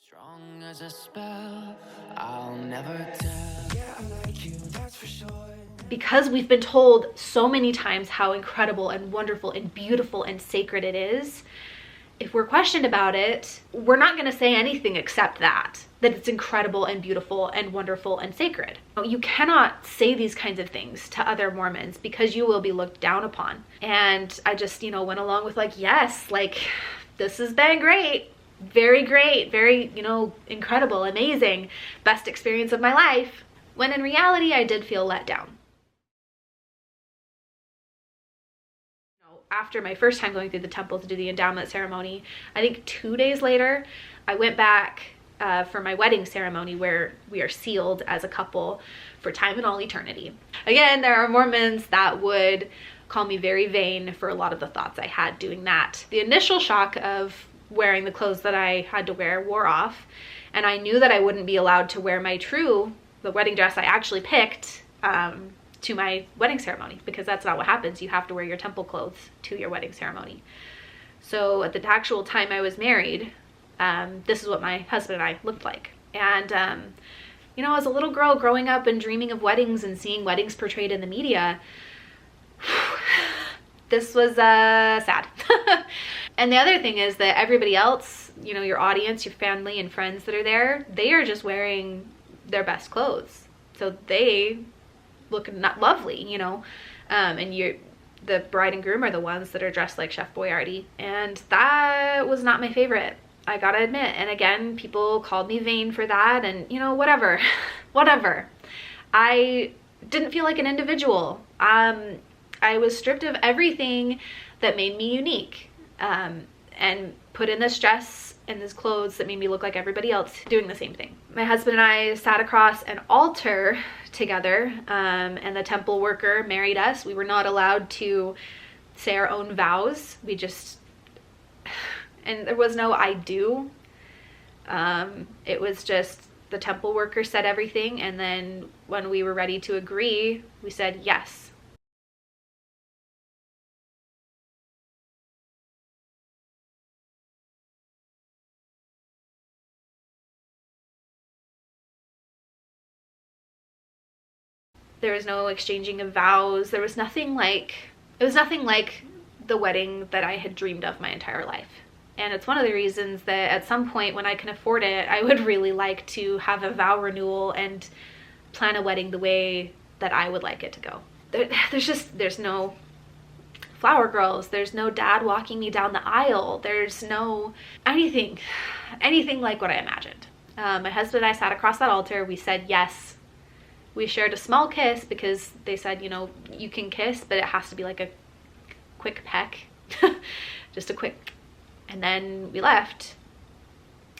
Strong as a spell, I'll never tell. Yeah, I like you, that's for sure. Because we've been told so many times how incredible and wonderful and beautiful and sacred it is, if we're questioned about it, we're not going to say anything except that it's incredible and beautiful and wonderful and sacred. You cannot say these kinds of things to other Mormons because you will be looked down upon. And I just, went along with like, yes, like this has been great, very, very, incredible, amazing, best experience of my life. When in reality, I did feel let down. After my first time going through the temple to do the endowment ceremony, I think 2 days later, I went back for my wedding ceremony where we are sealed as a couple for time and all eternity. Again, there are Mormons that would call me very vain for a lot of the thoughts I had doing that. The initial shock of wearing the clothes that I had to wear wore off, and I knew that I wouldn't be allowed to wear the wedding dress I actually picked to my wedding ceremony, because that's not what happens. You have to wear your temple clothes to your wedding ceremony. So at the actual time I was married, this is what my husband and I looked like. And, as a little girl growing up and dreaming of weddings and seeing weddings portrayed in the media, this was sad. And the other thing is that everybody else, your audience, your family and friends that are there, they are just wearing their best clothes. So they look lovely, and the bride and groom are the ones that are dressed like Chef Boyardee. And that was not my favorite, I gotta admit. And again, people called me vain for that, and whatever. I didn't feel like an individual. I was stripped of everything that made me unique, and put in this dress and these clothes that made me look like everybody else doing the same thing. My husband and I sat across an altar together, and the temple worker married us. We were not allowed to say our own vows. And there was no I do. It was just the temple worker said everything, and then when we were ready to agree, we said yes. There was no exchanging of vows. It was nothing like the wedding that I had dreamed of my entire life. And it's one of the reasons that at some point when I can afford it, I would really like to have a vow renewal and plan a wedding the way that I would like it to go. There's no flower girls. There's no dad walking me down the aisle. There's no anything like what I imagined. My husband and I sat across that altar. We said yes. We shared a small kiss because they said, you can kiss, but it has to be like a quick peck, just a quick. And then we left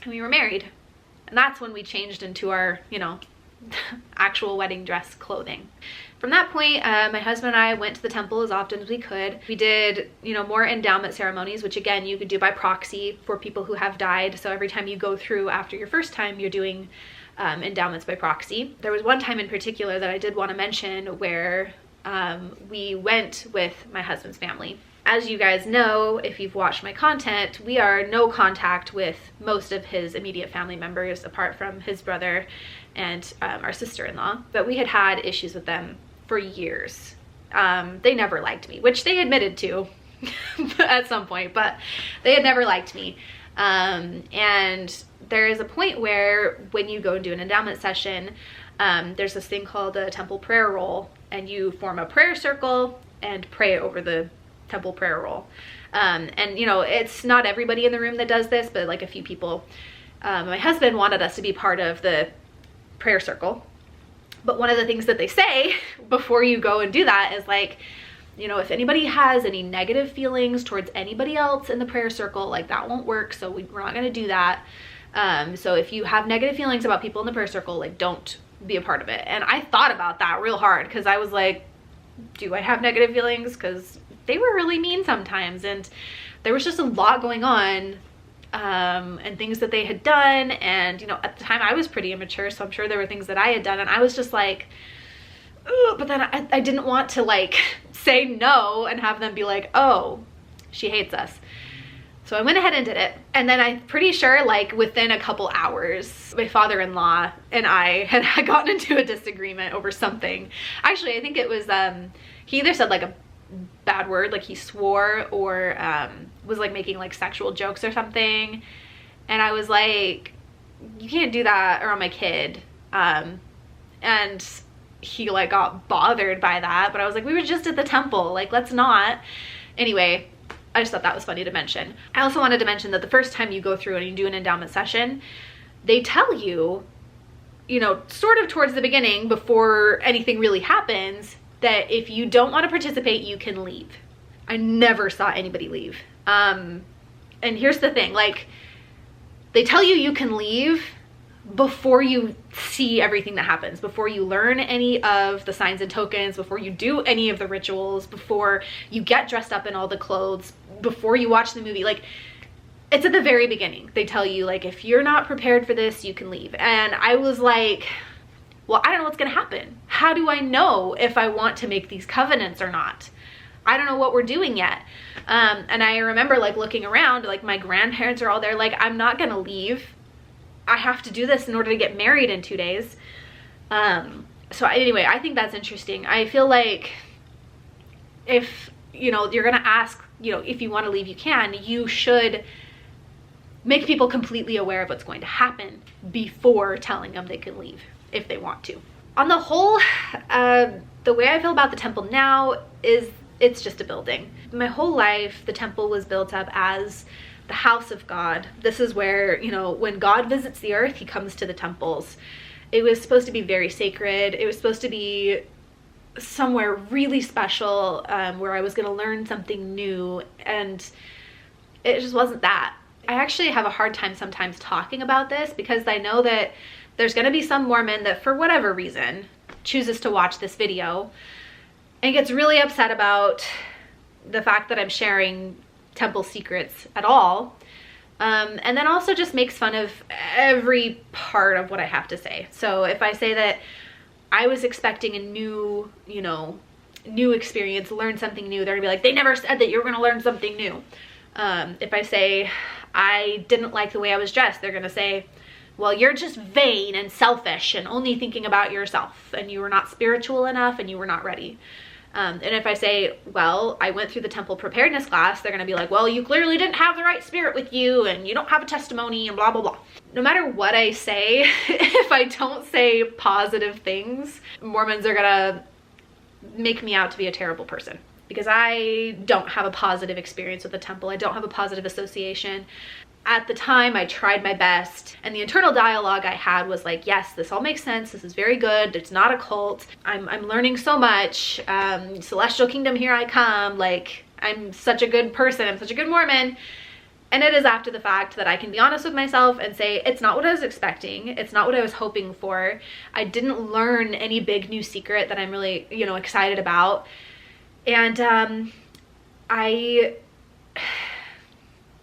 and we were married. And that's when we changed into our, actual wedding dress clothing. From that point, my husband and I went to the temple as often as we could. We did, more endowment ceremonies, which again, you could do by proxy for people who have died. So every time you go through after your first time, you're doing endowments by proxy. There was one time in particular that I did want to mention where we went with my husband's family. As you guys know, if you've watched my content, we are no contact with most of his immediate family members apart from his brother and our sister-in-law. But we had had issues with them for years. They never liked me, which they admitted to at some point, but they had never liked me. And there is a point where when you go and do an endowment session, there's this thing called a temple prayer roll, and you form a prayer circle and pray over the temple prayer roll. And it's not everybody in the room that does this, but like a few people. My husband wanted us to be part of the prayer circle. But one of the things that they say before you go and do that is like, if anybody has any negative feelings towards anybody else in the prayer circle, like that won't work. So we're not going to do that. So if you have negative feelings about people in the prayer circle, like don't be a part of it. And I thought about that real hard because I was like, do I have negative feelings? Because they were really mean sometimes. And there was just a lot going on, and things that they had done. And, at the time I was pretty immature, so I'm sure there were things that I had done. And I was just like, ugh, but then I didn't want to like say no and have them be like, oh, she hates us. So So I went ahead and did it. And then I'm pretty sure like within a couple hours, my father-in-law and I had gotten into a disagreement over something. Actually, I think it was, he either said like a bad word, like he swore, or was like making like sexual jokes or something. And I was like, you can't do that around my kid. And he like got bothered by that, but I was like, we were just at the temple, like let's not. Anyway, I just thought that was funny to mention. I also wanted to mention that the first time you go through and you do an endowment session, they tell you, you know, sort of towards the beginning before anything really happens, that if you don't want to participate, you can leave. I never saw anybody leave. And here's the thing, like, they tell you you can leave before you see everything that happens, before you learn any of the signs and tokens, before you do any of the rituals, before you get dressed up in all the clothes, before you watch the movie. Like, it's at the very beginning. They tell you, like, if you're not prepared for this, you can leave. And I was like, well, I don't know what's gonna happen. How do I know if I want to make these covenants or not? I don't know what we're doing yet. And I remember like looking around, like my grandparents are all there, like, I'm not gonna leave. I have to do this in order to get married in 2 days. Anyway, I think that's interesting. I feel like if, you know, you're gonna ask, you know, if you want to leave, you can. You should make people completely aware of what's going to happen before telling them they can leave if they want to. On the whole, the way I feel about the temple now is it's just a building. My whole life, the temple was built up as the house of God. This is where, you know, when God visits the earth, he comes to the temples. It was supposed to be very sacred. It was supposed to be somewhere really special, where I was going to learn something new, and it just wasn't that. I actually have a hard time sometimes talking about this because I know that there's going to be some Mormon that for whatever reason chooses to watch this video and gets really upset about the fact that I'm sharing temple secrets at all. And then also just makes fun of every part of what I have to say. So if I say that I was expecting a new, you know, new experience, learn something new, they're gonna be like, they never said that you were gonna learn something new. If I say I didn't like the way I was dressed, they're gonna say, well, you're just vain and selfish and only thinking about yourself, and you were not spiritual enough and you were not ready. And if I say, well, I went through the temple preparedness class, they're gonna be like, well, you clearly didn't have the right spirit with you and you don't have a testimony and blah, blah, blah. No matter what I say, if I don't say positive things, Mormons are gonna make me out to be a terrible person because I don't have a positive experience with the temple. I don't have a positive association. At the time, I tried my best, and the internal dialogue I had was like, yes, this all makes sense. This is very good. It's not a cult. I'm learning so much. Celestial kingdom, here I come. Like, I'm such a good person. I'm such a good Mormon. And it is after the fact that I can be honest with myself and say, it's not what I was expecting. It's not what I was hoping for. I didn't learn any big new secret that I'm really, you know, excited about. And and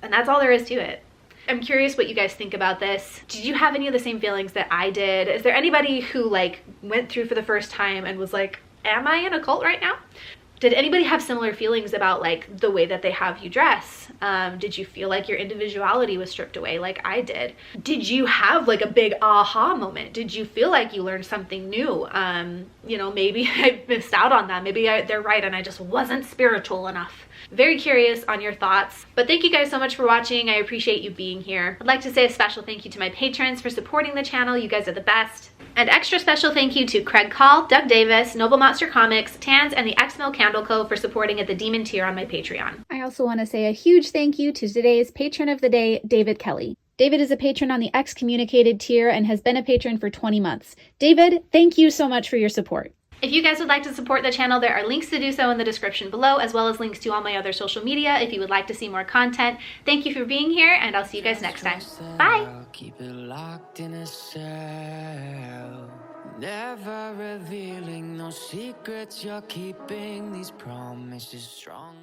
that's all there is to it. I'm curious what you guys think about this. Did you have any of the same feelings that I did? Is there anybody who like went through for the first time and was like, am I in a cult right now? Did anybody have similar feelings about like the way that they have you dress? Did you feel like your individuality was stripped away like I did? Did you have like a big aha moment? Did you feel like you learned something new? You know, maybe I missed out on that. Maybe they're right and I just wasn't spiritual enough. Very curious on your thoughts. But thank you guys so much for watching. I appreciate you being here. I'd like to say a special thank you to my patrons for supporting the channel. You guys are the best. And extra special thank you to Craig Call, Doug Davis, Noble Monster Comics, Tans, and the Exmo Candle Co. for supporting at the Demon tier on my Patreon. I also want to say a huge thank you to today's patron of the day, David Kelly. David is a patron on the Excommunicated tier and has been a patron for 20 months. David, thank you so much for your support. If you guys would like to support the channel, there are links to do so in the description below, as well as links to all my other social media if you would like to see more content. Thank you for being here, and I'll see you guys next time. Bye! Keep it locked in a cell, never revealing no secrets you're keeping, these promises strong.